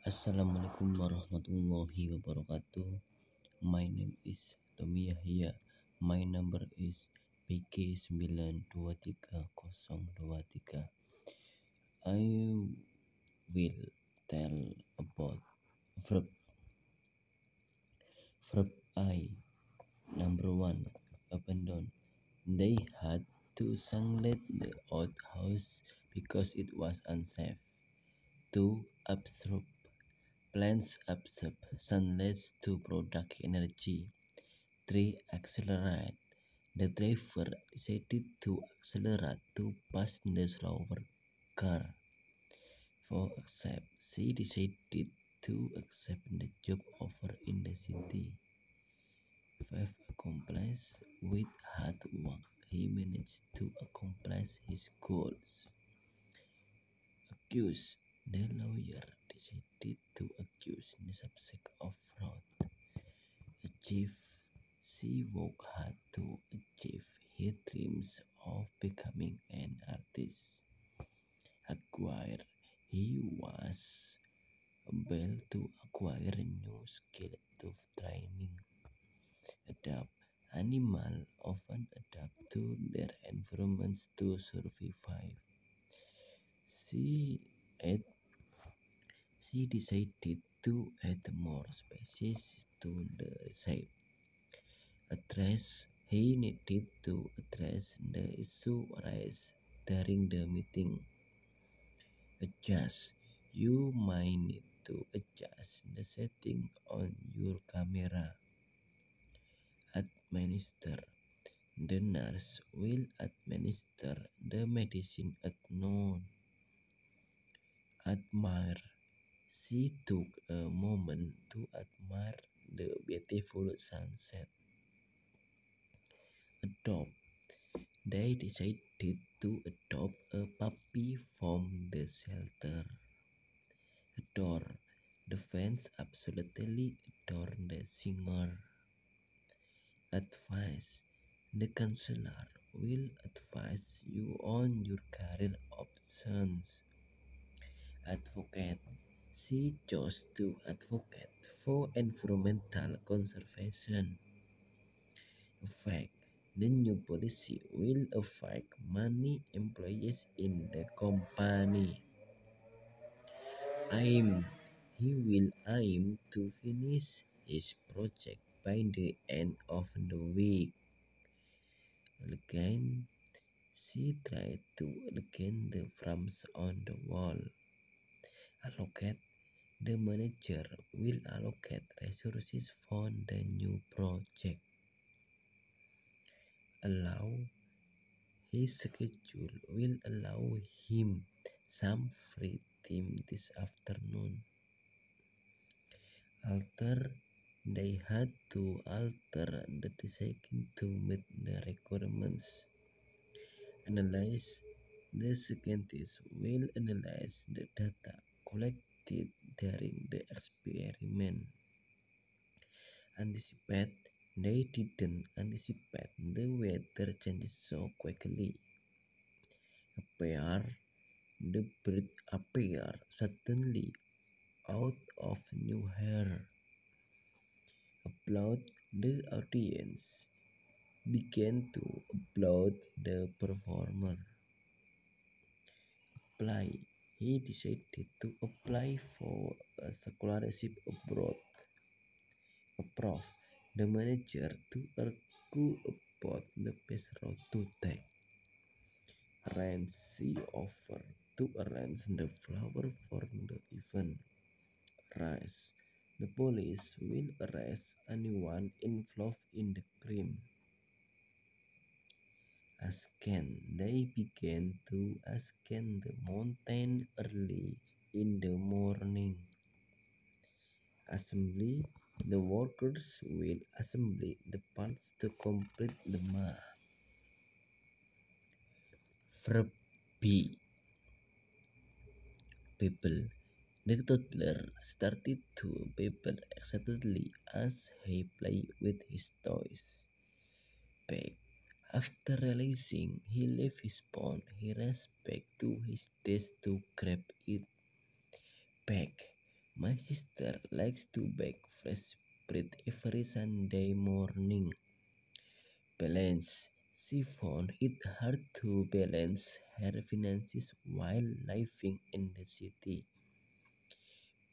Assalamualaikum warahmatullahi wabarakatuh. My name is Tommy Yahya. My number is PK923023. I will tell about verb. Verb I. Number 1. Up and down. They had to sunlight the old house because it was unsafe. 2. Absorb. Plants absorb sunlight to produce energy. 3. Accelerate. The driver decided to accelerate to pass the slower car. 4. Accept. She decided to accept the job offer in the city. 5. Accomplish. With hard work, he managed to accomplish his goals. Accuse. The lawyer decided to accuse the subject of fraud. Achieve. She worked hard to achieve her dreams of becoming an artist. Acquire. He was able to acquire new skills through training. Adapt. Animals often adapt to their environments to survive. She decided to add more species to the shape. Address. He needed to address the issue raised during the meeting. Adjust. You might need to adjust the setting on your camera. Administer. The nurse will administer the medicine at noon. Admire. She took a moment to admire the beautiful sunset. Adopt. They decided to adopt a puppy from the shelter. Adore. The fans absolutely adore the singer. Advice. The counselor will advise you on your career options. Advocate. She chose to advocate for environmental conservation. Effect. The new policy will affect many employees in the company. Aim. He will aim to finish his project by the end of the week. Again, she tried to again the frames on the wall. Allocate. The manager will allocate resources for the new project. Allow. His schedule will allow him some free time this afternoon. Alter. They had to alter the design to meet the requirements. Analyze. The scientists will analyze the data collected during the experiment. Anticipate. They didn't anticipate the weather changes so quickly. Appear. The bird appeared suddenly out of new hair. Applaud. The audience began to applaud the performer. Apply. He decided to apply for a scholarship abroad. Approve. The manager to argue about the best route to take. Arrange. She offered to arrange the flower for the event. Rise. The police will arrest anyone involved in the crime. Ascend. They began to ascend the mountain early in the morning. Assembly. The workers will assemble the parts to complete the map. Verb B. People. The toddler started to babble excitedly as he played with his toys. Back. After realizing he left his phone, he raced back to his desk to grab it back. My sister likes to bake fresh bread every Sunday morning. Balance. She found it hard to balance her finances while living in the city.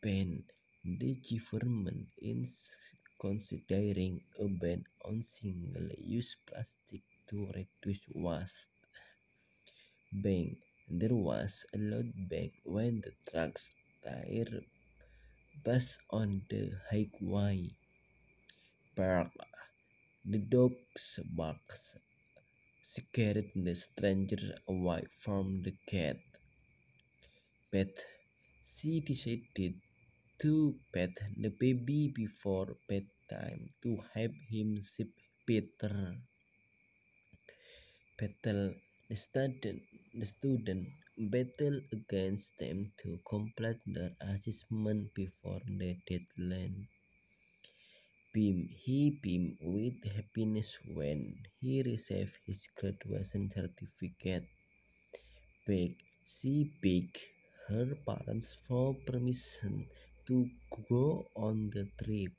Pain. The government is considering a ban on single-use plastic to reduce waste. Bang. There was a loud bang when the truck's tire burst on the highway. Bark. The dog's barks scared the stranger away from the cat. Pet. She decided to pet the baby before bedtime to help him sleep better. Battle. The student battle against them to complete their assessment before the deadline. He beamed with happiness when he received his graduation certificate. Beg. She begged her parents for permission to go on the trip.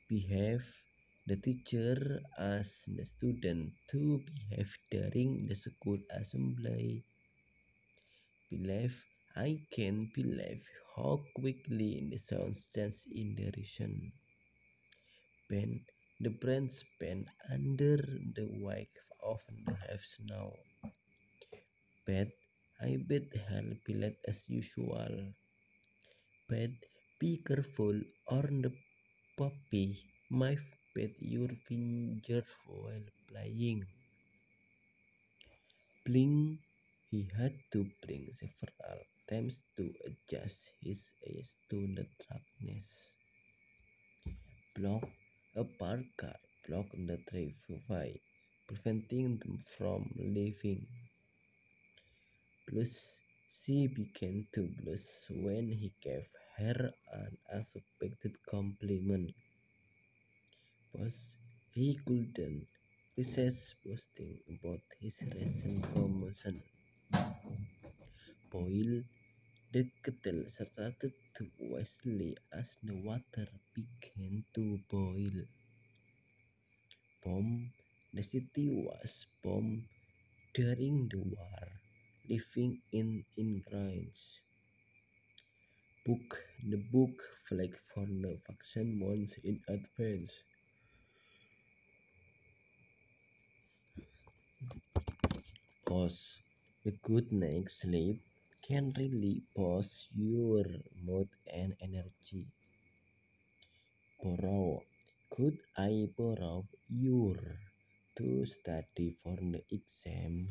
Behave. The teacher asked the student to behave during the school assembly. Believe. I can't believe how quickly the sounds changed in direction. Pen. The brain span under the wake of the half snow. Pet. I bet hell billet as usual. Pet. Be careful or the puppy might bite your finger while playing. Blink. He had to blink several times to adjust his eyes to the darkness. Block. A parked car blocked the driveway, preventing them from leaving. Plus, she began to blush when he gave her an unexpected compliment. Plus, he couldn't resist boasting about his recent promotion. Boil. The kettle started to whistle as the water began to boil. Bomb. The city was bombed during the war, living in ruins. Book. The book flagged for the faction months in advance. Pause. A good night's sleep can really boost your mood and energy. Borrow. Could I borrow your to study for the exam?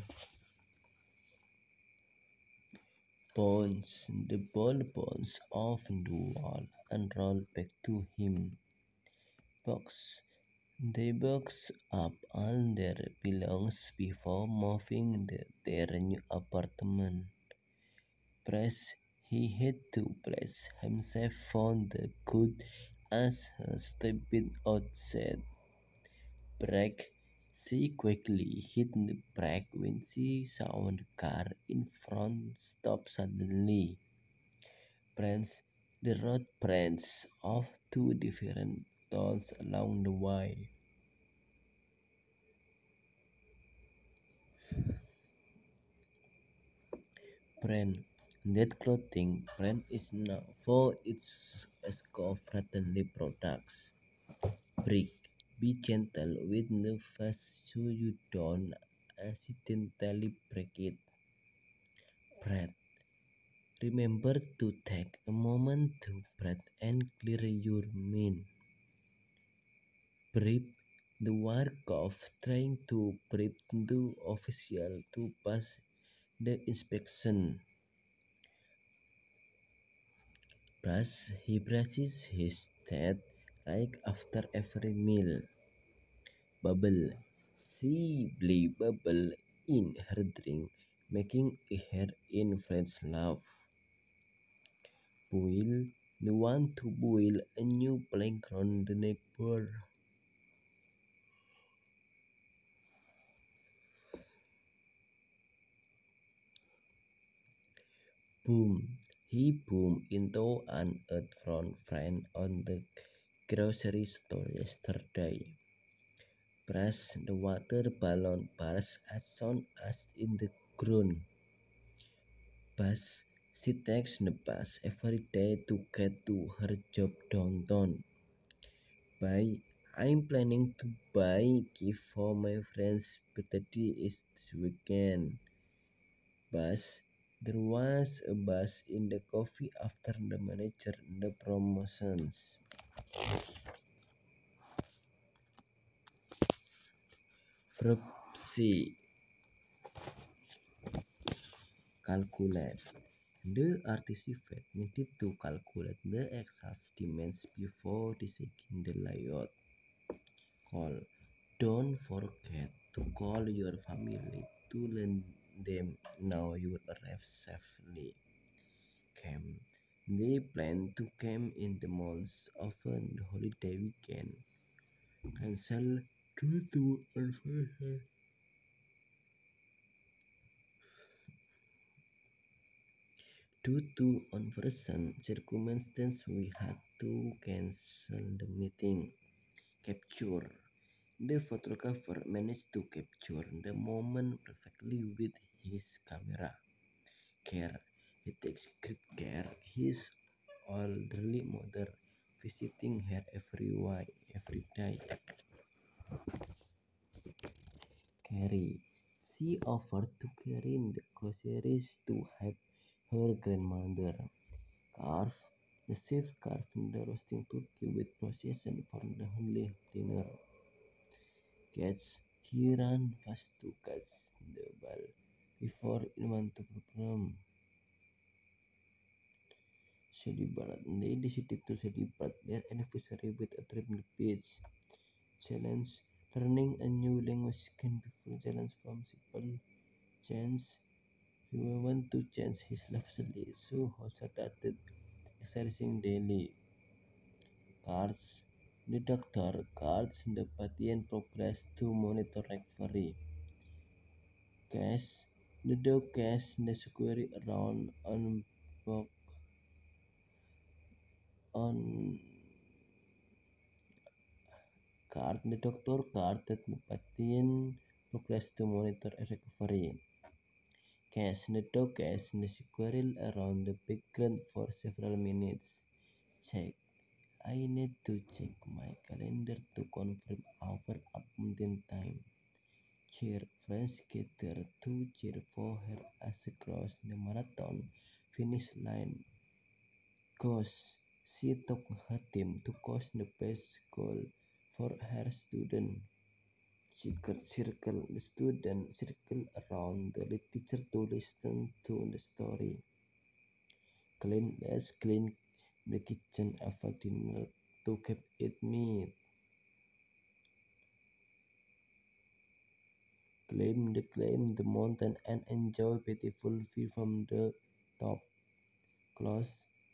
Bones. The ball bones off the wall and roll back to him. Box. They box up all their belongings before moving their new apartment. Press. He had to place himself on the good as he stepped outside. Brake. She quickly hit the brake when she saw the car in front stop suddenly. Branch. The road branched off two different tones along the way. Brand. That clothing brand is known for its eco-friendly products. Brick. Be gentle with the vase so you don't accidentally break it. Breath. Remember to take a moment to breathe and clear your mind. Brief. The war cough trying to brief the official to pass the inspection. He brushes his teeth like after every meal. Bubble. She blew bubble in her drink, making her in friends laugh. Boil. The want to boil a new playground the neighbor. Boom. He bumped into an old friend on the grocery store yesterday. Press the water balloon burst as soon as in the ground. Bus. She takes the bus every day to get to her job downtown. Buy. I'm planning to buy gift for my friend's birthday is this weekend. Bus. There was a buzz in the coffee after the manager the promotions. Verb C. Calculate. The artifact needed to calculate the exact dimensions before deciding the layout. Call. Don't forget to call your family to let them know you arrived safely. Camp. They plan to camp in the malls over the holiday weekend. Cancel due to unforeseen circumstances, we had to cancel the meeting. Capture. The photographer managed to capture the moment perfectly with his camera. Care. He takes great care. His elderly mother visiting her every day. Carry. She offered to carry the groceries to help her grandmother. Carve. The chef carved the roasting turkey with precision for the homely dinner. Catch. He ran fast to catch the ball before anyone to perform. Celebrate. They decided to celebrate their anniversary with a trip to the beach. Challenge. Learning a new language can be full challenge from simple change. He want to change his lifestyle, so he started exercising daily. Cards. The doctor cards the patient progress to monitor recovery. Cash. The dog cash the square around on card. The doctor carded the patient progress to monitor recovery. Cash. The dog cash the squirrel around the background for several minutes. Check. I need to check my calendar to confirm our appointment time. Cheer. Friends gather to cheer for her as she crosses the marathon finish line. Coach. She took her team to coach the best goal for her student. Circle. The student circle around the teacher to listen to the story. Clean. Let's clean the kitchen after dinner to keep it neat. Climb the mountain and enjoy beautiful view from the top.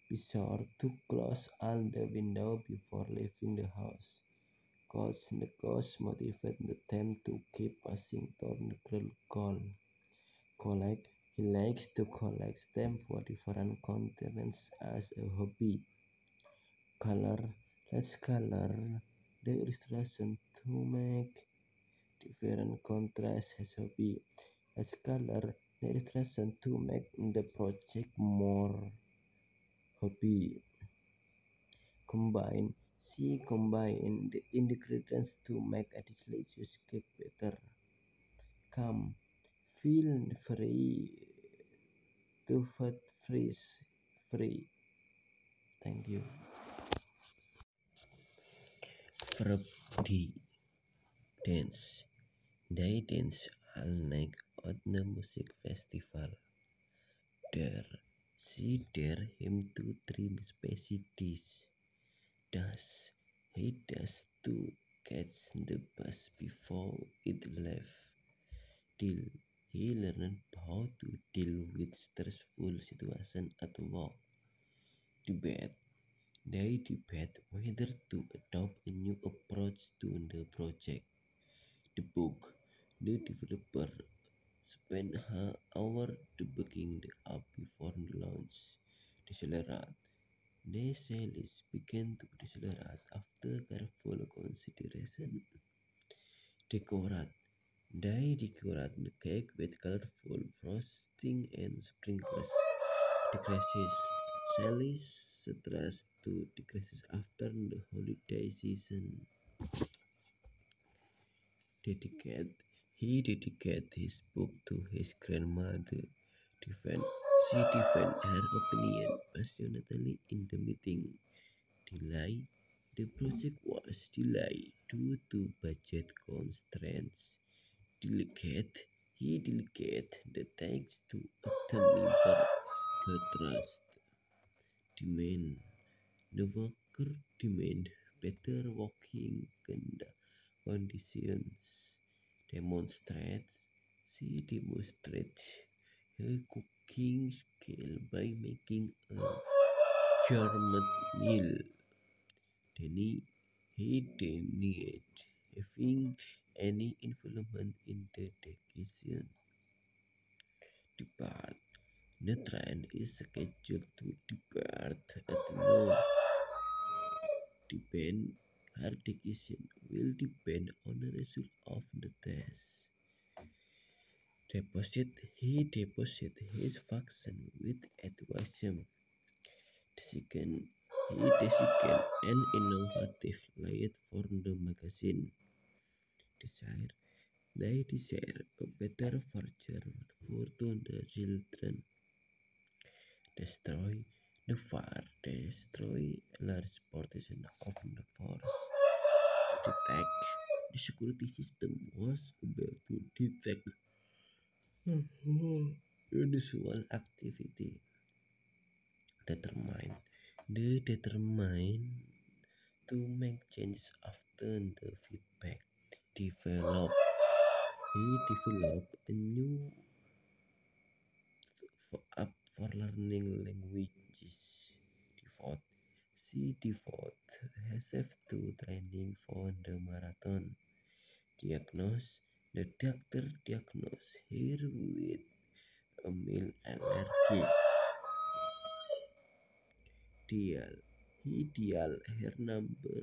Be sure to close all the windows before leaving the house. The coach motivate the team to keep passing down the goal. Collect. He likes to collect stamps for different continents as a hobby. Color. Let's color the illustration to make different contrast as hobby. Let's color the illustration to make the project more hobby. Combine. She combine the ingredients to make a delicious cake better. Come, feel free to food free. Thank you. Verb D. Dance. They dance all night at the music festival. Dare. She dare him to try the spicy dish. Does. He does to catch the bus before it left. Deal. He learned how to deal with stressful situations at work. Debate. They debate whether to adopt a new approach to the project. The book. The developer spent an hour debugging the app before the launch. decelerate. The sales began to decelerate after careful consideration. Decorate. They decorate the cake with colorful frosting and sprinkles. Decreases. Sales stress to decreases after the holiday season. Dedicate. He dedicated his book to his grandmother. Defend. She defended her opinion passionately in the meeting. Delay. The project was delayed due to budget constraints. Delegate. He delegated the task to other member. The trust. Demand. The worker demand better working conditions. Demonstrates. She demonstrates her cooking skill by making a gourmet meal. He denied having any involvement in the decision. Depart. The train is scheduled to depart at noon. Depend. Her decision will depend on the result of the test. Deposit. He deposit his vaccine with enthusiasm. Designed. He designated an innovative light for the magazine. Desire. They desire a better future for the children. Destroy. The fire destroy a large portion of the forest. Detect. The security system was able to detect unusual activity. Determine. They determine to make changes after the feedback. Develop. He developed a new app for learning languages. Devote. She devote herself to training for the marathon. Diagnose. The doctor diagnosed her with a milk allergy. Dial. He dialed her number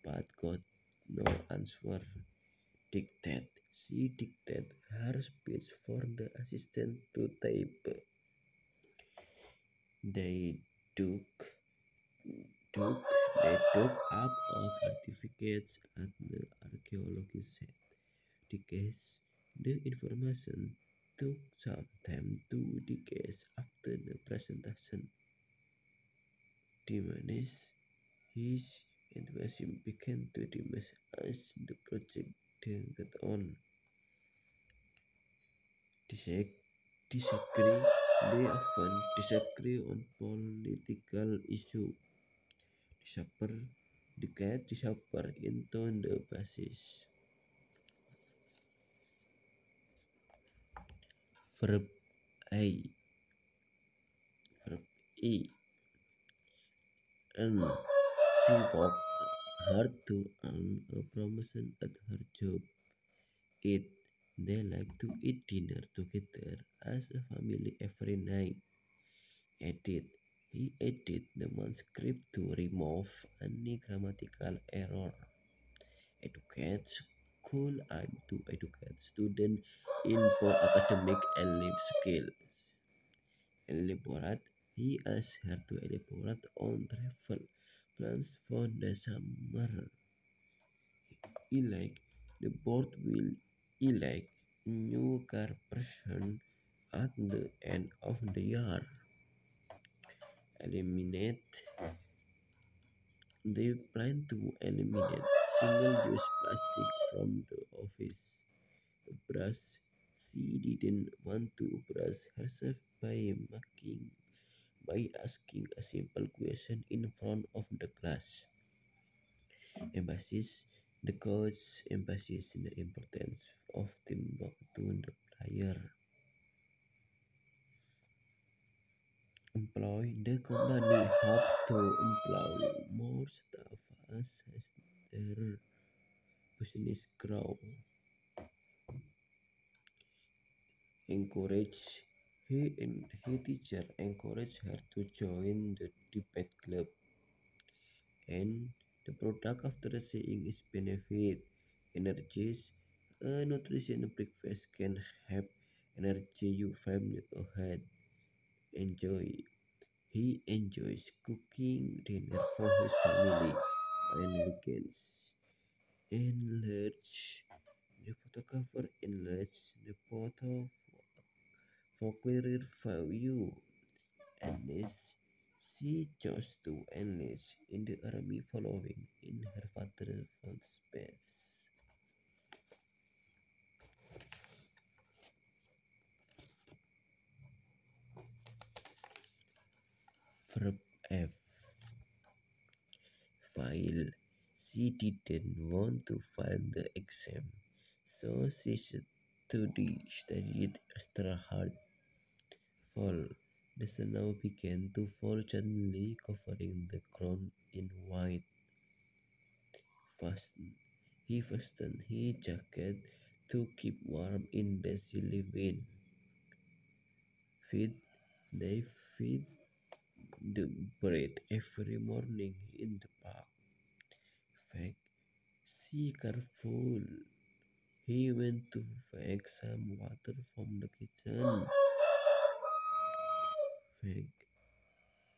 but got no answer. Dictate. She dictated her speech for the assistant to type. They took took they took up all certificates at the archaeology site. The information took some time to decades after the presentation. Diminished. His enthusiasm began to diminish as the project dragged on. Disagree. They often disagree on political issues. Disappear into the basis. Verb I. Verb E. Earn. She worked hard to earn a promotion at her job. Eat. They like to eat dinner together as a family every night. Edit. He edited the manuscript to remove any grammatical error. Educate. School aim to educate students in both academic and life skills. Elaborate. He asked her to elaborate on travel plans for the summer. Elect. The board will elect a new chairperson at the end of the year. Eliminate. They plan to eliminate single-use plastic from the office. Brush. She didn't want to brush herself by asking a simple question in front of the class. Emphasis. The coach emphasizes the importance of teamwork to the player. Employ. The company hopes to employ more staff as their business grows. Encourage. He teacher encouraged her to join the debate club, and the product after saying is benefit energies. A nutrition breakfast can have energy you 5 minutes ahead. Enjoy. He enjoys cooking dinner for his family on weekends. Enlarge. The photographer enlarged the photo for clearer view. Enlist. She chose to enlist in the army following in her father's footsteps. Verb F. File. She didn't want to fail the exam, so she studied extra hard. Fall. The snow began to fall gently, covering the ground in white. Fasten. He fastened his jacket to keep warm in the chilly wind. Feed. They feed the bread every morning in the park. Fact. Be careful. He went to fetch some water from the kitchen. Fact.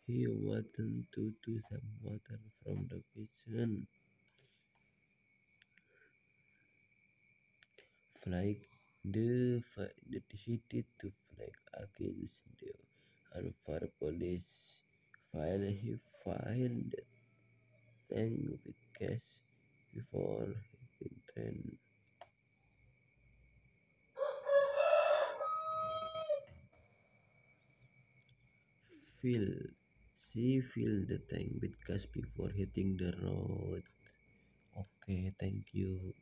He wanted to do some water from the kitchen. Flag. The decided to flag against the unfair police. He filed thank with cash before hitting train. Fill. She filled the tank with gas before hitting the road. Okay, thank you.